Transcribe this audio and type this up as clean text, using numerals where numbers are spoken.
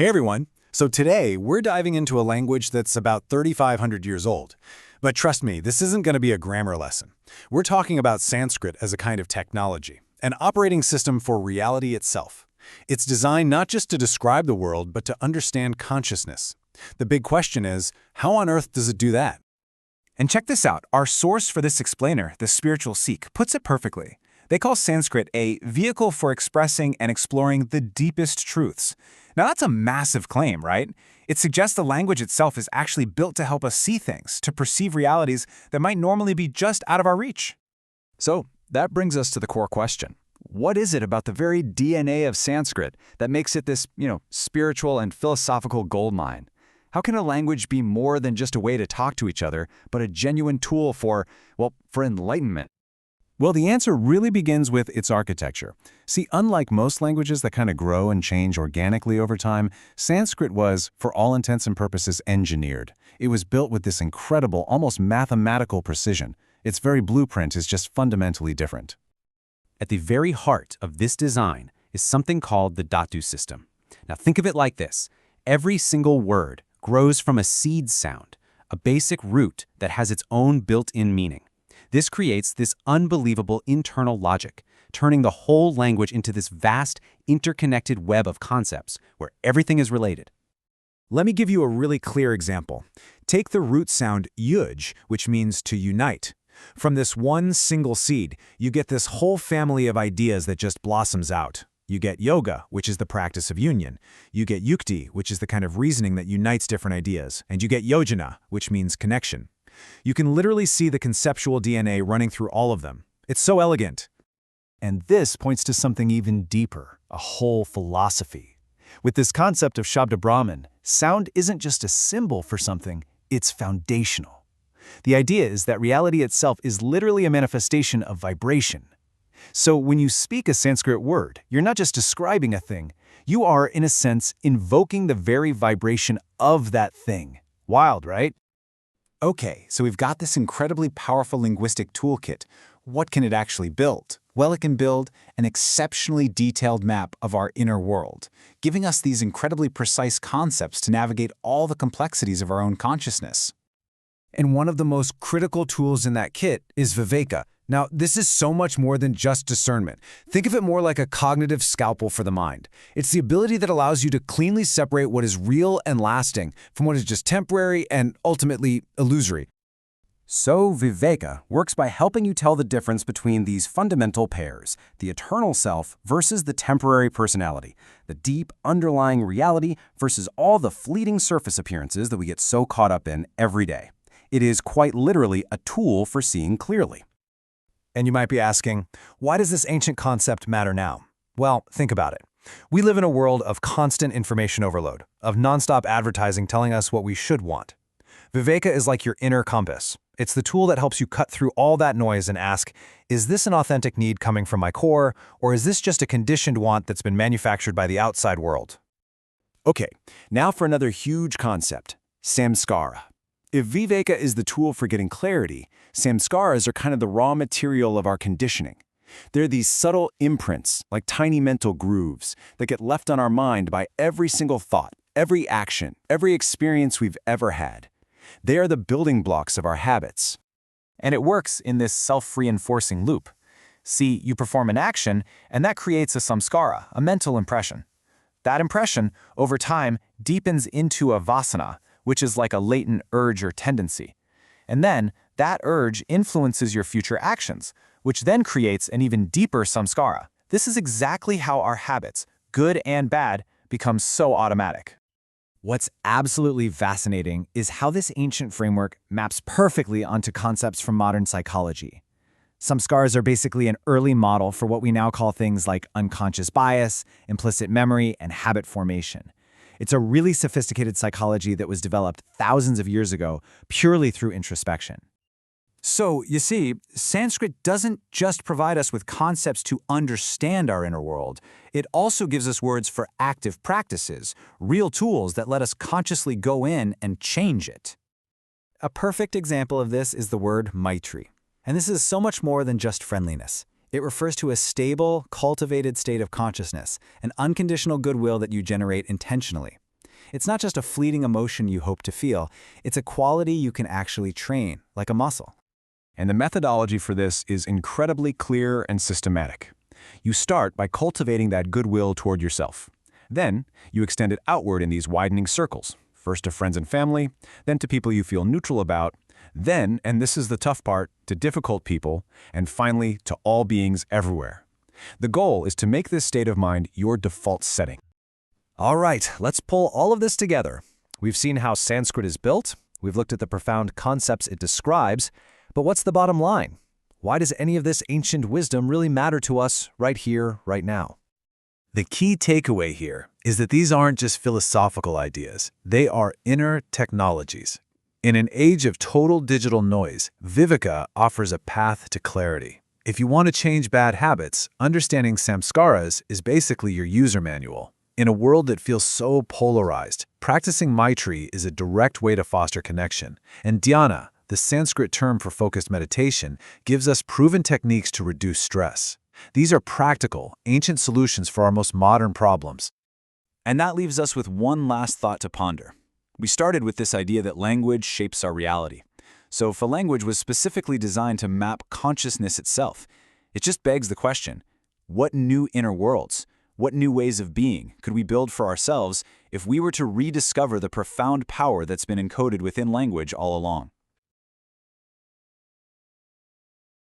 Hey everyone! So today, we're diving into a language that's about 3,500 years old. But trust me, this isn't going to be a grammar lesson. We're talking about Sanskrit as a kind of technology, an operating system for reality itself. It's designed not just to describe the world, but to understand consciousness. The big question is, how on earth does it do that? And check this out, our source for this explainer, the Spiritual Sikh, puts it perfectly. They call Sanskrit a vehicle for expressing and exploring the deepest truths. Now that's a massive claim, right? It suggests the language itself is actually built to help us see things, to perceive realities that might normally be just out of our reach. So that brings us to the core question. What is it about the very DNA of Sanskrit that makes it this, spiritual and philosophical goldmine? How can a language be more than just a way to talk to each other, but a genuine tool for enlightenment? Well, the answer really begins with its architecture. See, unlike most languages that kind of grow and change organically over time, Sanskrit was, for all intents and purposes, engineered. It was built with this incredible, almost mathematical precision. Its very blueprint is just fundamentally different. At the very heart of this design is something called the Dhātu system. Now think of it like this. Every single word grows from a seed sound, a basic root that has its own built-in meaning. This creates this unbelievable internal logic, turning the whole language into this vast, interconnected web of concepts where everything is related. Let me give you a really clear example. Take the root sound yuj, which means to unite. From this one single seed, you get this whole family of ideas that just blossoms out. You get yoga, which is the practice of union. You get yukti, which is the kind of reasoning that unites different ideas. And you get yojana, which means connection. You can literally see the conceptual DNA running through all of them. It's so elegant. And this points to something even deeper, a whole philosophy. With this concept of Shabda-Brahman, sound isn't just a symbol for something, it's foundational. The idea is that reality itself is literally a manifestation of vibration. So when you speak a Sanskrit word, you're not just describing a thing, you are, in a sense, invoking the very vibration of that thing. Wild, right? Okay, so we've got this incredibly powerful linguistic toolkit. What can it actually build? Well, it can build an exceptionally detailed map of our inner world, giving us these incredibly precise concepts to navigate all the complexities of our own consciousness. And one of the most critical tools in that kit is viveka. Now, this is so much more than just discernment. Think of it more like a cognitive scalpel for the mind. It's the ability that allows you to cleanly separate what is real and lasting from what is just temporary and ultimately illusory. So viveka works by helping you tell the difference between these fundamental pairs, the eternal self versus the temporary personality, the deep underlying reality versus all the fleeting surface appearances that we get so caught up in every day. It is quite literally a tool for seeing clearly. And you might be asking, why does this ancient concept matter now? Well, think about it. We live in a world of constant information overload, of nonstop advertising telling us what we should want. Viveka is like your inner compass. It's the tool that helps you cut through all that noise and ask, is this an authentic need coming from my core, or is this just a conditioned want that's been manufactured by the outside world? Okay, now for another huge concept, samskara. If viveka is the tool for getting clarity, samskaras are kind of the raw material of our conditioning. They're these subtle imprints, like tiny mental grooves, that get left on our mind by every single thought, every action, every experience we've ever had. They are the building blocks of our habits. And it works in this self-reinforcing loop. See, you perform an action, and that creates a samskara, a mental impression. That impression, over time, deepens into a vasana, which is like a latent urge or tendency. And then, that urge influences your future actions, which then creates an even deeper samskara. This is exactly how our habits, good and bad, become so automatic. What's absolutely fascinating is how this ancient framework maps perfectly onto concepts from modern psychology. Samskaras are basically an early model for what we now call things like unconscious bias, implicit memory, and habit formation. It's a really sophisticated psychology that was developed thousands of years ago purely through introspection. So, you see, Sanskrit doesn't just provide us with concepts to understand our inner world. It also gives us words for active practices, real tools that let us consciously go in and change it. A perfect example of this is the word maitri. And this is so much more than just friendliness. It refers to a stable, cultivated state of consciousness, an unconditional goodwill that you generate intentionally. It's not just a fleeting emotion you hope to feel, it's a quality you can actually train, like a muscle. And the methodology for this is incredibly clear and systematic. You start by cultivating that goodwill toward yourself. Then, you extend it outward in these widening circles, first to friends and family, then to people you feel neutral about, then, and this is the tough part, to difficult people, and finally to all beings everywhere. The goal is to make this state of mind your default setting. All right, let's pull all of this together. We've seen how Sanskrit is built, we've looked at the profound concepts it describes, but what's the bottom line? Why does any of this ancient wisdom really matter to us right here, right now? The key takeaway here is that these aren't just philosophical ideas, they are inner technologies. In an age of total digital noise, Viveka offers a path to clarity. If you want to change bad habits, understanding samskaras is basically your user manual. In a world that feels so polarized, practicing Maitri is a direct way to foster connection, and dhyana, the Sanskrit term for focused meditation, gives us proven techniques to reduce stress. These are practical, ancient solutions for our most modern problems. And that leaves us with one last thought to ponder. We started with this idea that language shapes our reality. So if a language was specifically designed to map consciousness itself, it just begs the question, what new inner worlds, what new ways of being could we build for ourselves if we were to rediscover the profound power that's been encoded within language all along?